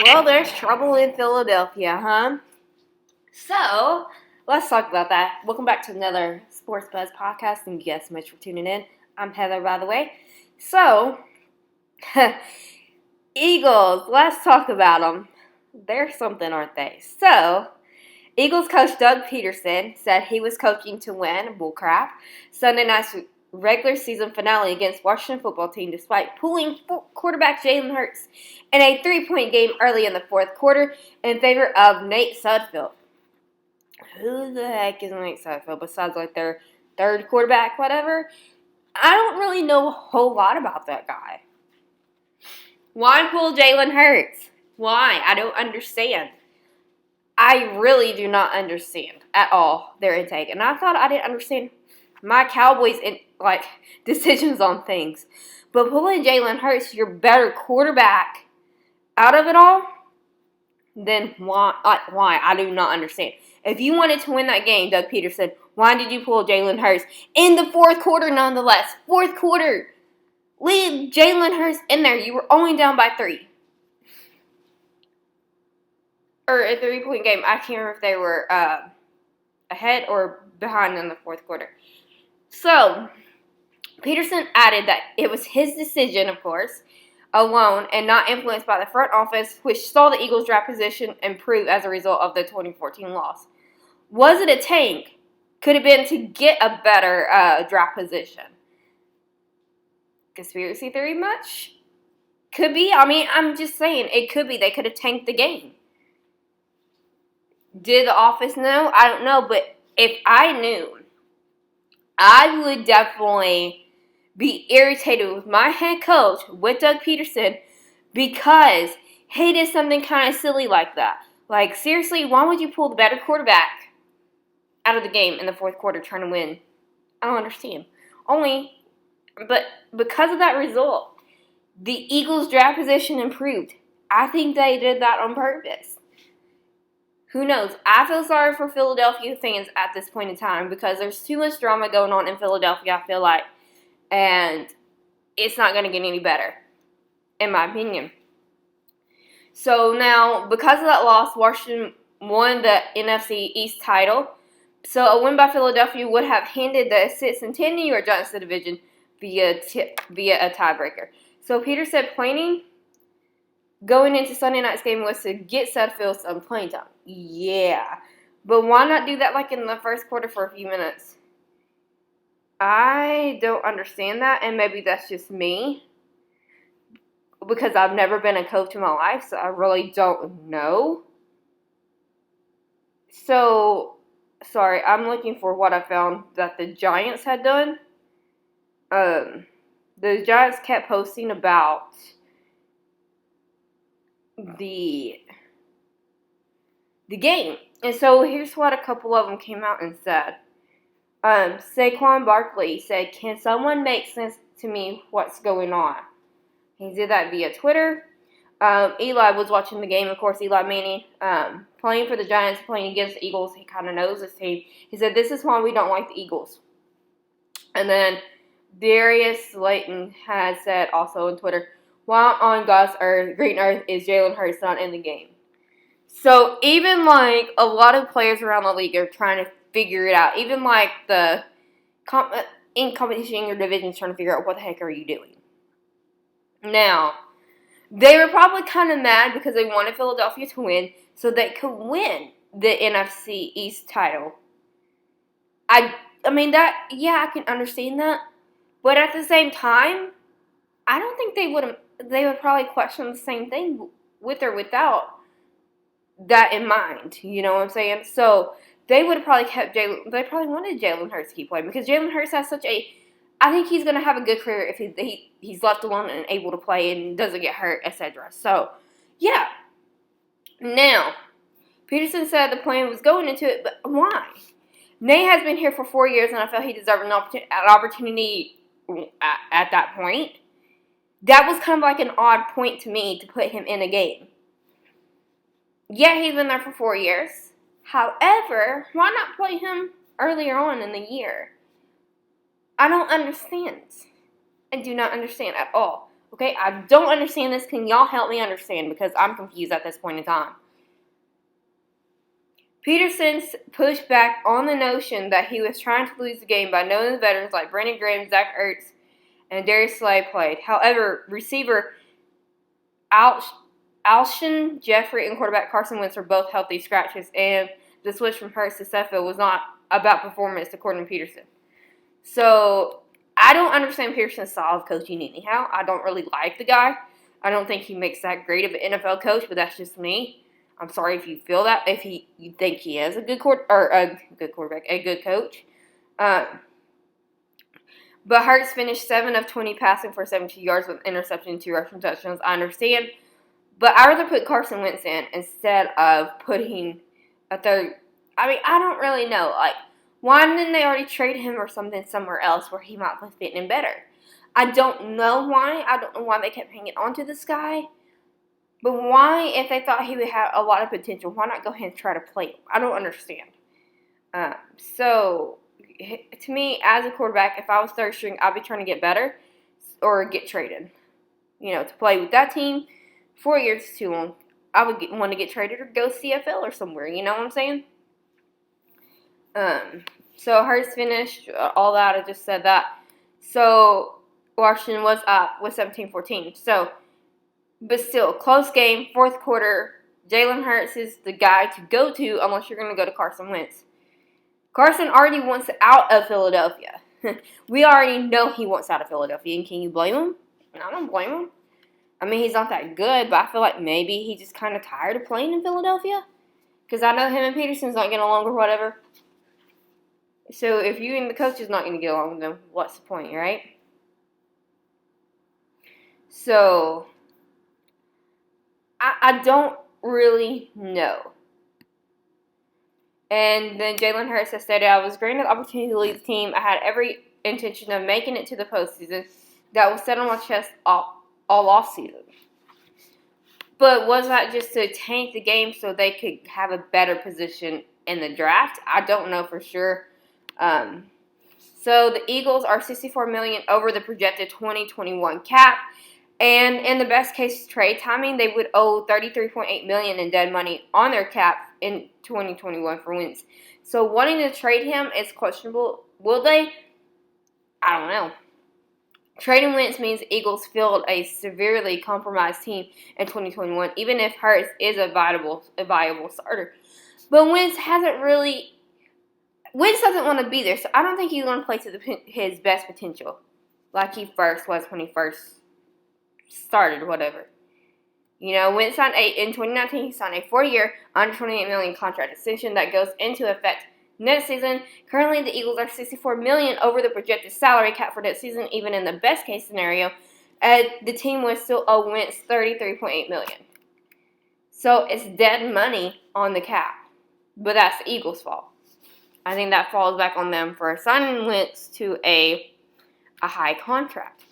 Well, there's trouble in Philadelphia, huh? So, let's talk about that. Welcome back to another Sports Buzz podcast, and you guys so much for tuning in. I'm Heather, by the way. So, Eagles, let's talk about them. They're something, aren't they? So, Eagles coach Doug Pederson said he was coaching to win, bullcrap, Sunday night's regular season finale against Washington football team despite pulling quarterback Jalen Hurts in a 3-point game early in the fourth quarter in favor of Nate Sudfeld. Who the heck is Nate Sudfeld besides like their third quarterback, whatever? I don't really know a whole lot about that guy. Why pull Jalen Hurts? Why? I don't understand. I really do not understand at all their intake. And I thought I didn't understand my Cowboys' decisions on things. But pulling Jalen Hurts, your better quarterback, out of it all, then why? I do not understand. If you wanted to win that game, Doug Pederson, why did you pull Jalen Hurts in the fourth quarter nonetheless? Fourth quarter. Leave Jalen Hurts in there. You were only down by 3. Or a 3-point game. I can't remember if they were ahead or behind in the fourth quarter. So, Pederson added that it was his decision, of course, alone and not influenced by the front office, which saw the Eagles' draft position improve as a result of the 2014 loss. Was it a tank? Could it have been to get a better draft position? Conspiracy theory much? Could be. I mean, I'm just saying, it could be. They could have tanked the game. Did the office know? I don't know, but if I knew, I would definitely be irritated with my head coach, with Doug Pederson, because he did something kind of silly like that. Like, seriously, why would you pull the better quarterback out of the game in the fourth quarter trying to win? I don't understand. But because of that result, the Eagles' draft position improved. I think they did that on purpose. Who knows? I feel sorry for Philadelphia fans at this point in time because there's too much drama going on in Philadelphia, I feel like. And it's not going to get any better, in my opinion. So now, because of that loss, Washington won the NFC East title. So a win by Philadelphia would have handed the 6 and 10 New York Giants the division via a tiebreaker. So Peter said planning going into Sunday night's game was to get Sudfeld some playing time. Yeah. But why not do that like in the first quarter for a few minutes? I don't understand that, and maybe that's just me. Because I've never been a coach in my life, so I really don't know. So, sorry, I'm looking for what I found that the Giants had done. The Giants kept posting about the game. And so here's what a couple of them came out and said. Saquon Barkley said, "Can someone make sense to me what's going on?" He did that via Twitter. Eli was watching the game, of course, Eli Manning, playing for the Giants, playing against the Eagles. He kind of knows this team. He said, "This is why we don't like the Eagles." And then Darius Slayton has said also on Twitter, "Why on God's earth, green earth, is Jalen Hurts not in the game?" So even like a lot of players around the league are trying to figure it out. Even like the in competition in your division trying to figure out what the heck are you doing. Now, they were probably kind of mad because they wanted Philadelphia to win so they could win the NFC East title. I mean that, yeah, I can understand that. But at the same time, I don't think they would probably question the same thing with or without that in mind. You know what I'm saying? So they would have probably they probably wanted Jalen Hurts to keep playing because Jalen Hurts has I think he's going to have a good career if he's left alone and able to play and doesn't get hurt, etc. So, yeah. Now, Pederson said the plan was going into it, but why? Nate has been here for 4 years, and I felt he deserved an opportunity at that point. That was kind of like an odd point to me to put him in a game. Yeah, he's been there for 4 years. However, why not play him earlier on in the year? I don't understand. I do not understand at all. Okay, I don't understand this. Can y'all help me understand? Because I'm confused at this point in time. Pederson pushed back on the notion that he was trying to lose the game by knowing the veterans like Brandon Graham, Zach Ertz, and Darius Slay played. However, receiver Alshon Jeffrey and quarterback Carson Wentz were both healthy scratches, and the switch from Hurts to Seffield was not about performance, according to Pederson. So, I don't understand Pederson's style of coaching anyhow. I don't really like the guy. I don't think he makes that great of an NFL coach, but that's just me. I'm sorry if you feel that, if you think he is a good quarterback, a good coach. But Hurts finished 7 of 20 passing for 72 yards with interception and 2 rushing touchdowns. I understand. But I'd rather put Carson Wentz in instead of putting a third. I mean, I don't really know. Like, why didn't they already trade him or something somewhere else where he might fit in better? I don't know why. I don't know why they kept hanging on to this guy. But why, if they thought he would have a lot of potential, why not go ahead and try to play him? I don't understand. So, to me, as a quarterback, if I was third string, I'd be trying to get better or get traded. To play with that team, 4 years is too long. I would want to get traded or go CFL or somewhere. You know what I'm saying? So Hurts finished all that. I just said that. So Washington was up with 17-14. So, but still, close game, fourth quarter. Jalen Hurts is the guy to go to unless you're going to go to Carson Wentz. Carson already wants out of Philadelphia. We already know he wants out of Philadelphia, and can you blame him? I don't blame him. I mean, he's not that good, but I feel like maybe he's just kind of tired of playing in Philadelphia. Because I know him and Pederson's not getting along or whatever. So if you and the coach is not going to get along with them, what's the point, right? So, I don't really know. And then Jalen Hurts has stated, I was granted the opportunity to lead the team. I had every intention of making it to the postseason. That was set on my chest all off season. But was that just to tank the game so they could have a better position in the draft? I don't know for sure. So the Eagles are $64 million over the projected 2021 cap. And in the best case trade timing, they would owe $33.8 million in dead money on their cap in 2021 for Wentz. So wanting to trade him is questionable. Will they? I don't know. Trading Wentz means Eagles field a severely compromised team in 2021, even if Hurts is a viable starter. But Wentz doesn't want to be there, so I don't think he's going to play to his best potential, like he first was when he first started, whatever. Wentz signed in 2019, he signed a 4-year, $128 million contract extension that goes into effect next season. Currently, the Eagles are $64 million over the projected salary cap for next season, even in the best case scenario. The team would still owe Wentz $33.8 million. So it's dead money on the cap, but that's the Eagles' fault. I think that falls back on them for assigning Wentz to a high contract.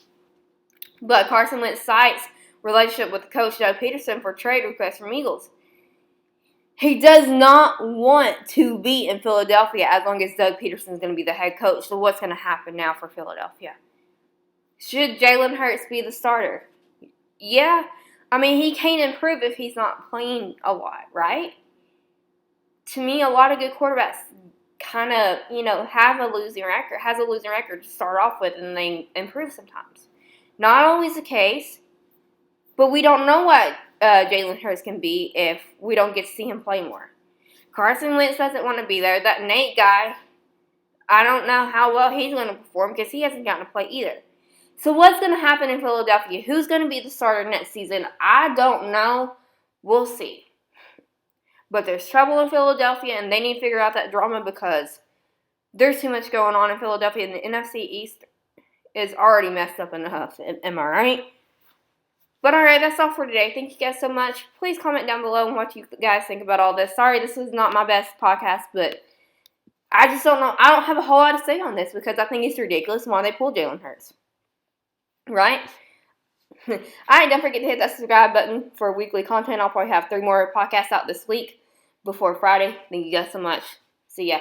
But Carson Wentz cites relationship with coach Doug Pederson for trade requests from Eagles. He does not want to be in Philadelphia as long as Doug Pederson is going to be the head coach. So what's going to happen now for Philadelphia? Should Jalen Hurts be the starter? Yeah. I mean, he can't improve if he's not playing a lot, right? To me, a lot of good quarterbacks kind of, has a losing record to start off with, and they improve sometimes. Not always the case, but we don't know what Jalen Hurts can be if we don't get to see him play more. Carson Wentz doesn't want to be there. That Nate guy, I don't know how well he's going to perform because he hasn't gotten to play either. So what's going to happen in Philadelphia? Who's going to be the starter next season? I don't know. We'll see. But there's trouble in Philadelphia, and they need to figure out that drama because there's too much going on in Philadelphia, and the NFC East is already messed up enough. Am I right? But alright, that's all for today. Thank you guys so much. Please comment down below on what you guys think about all this. Sorry, this is not my best podcast, but I just don't know. I don't have a whole lot to say on this because I think it's ridiculous why they pulled Jalen Hurts. Right? Alright, don't forget to hit that subscribe button for weekly content. I'll probably have 3 more podcasts out this week before Friday. Thank you guys so much. See ya.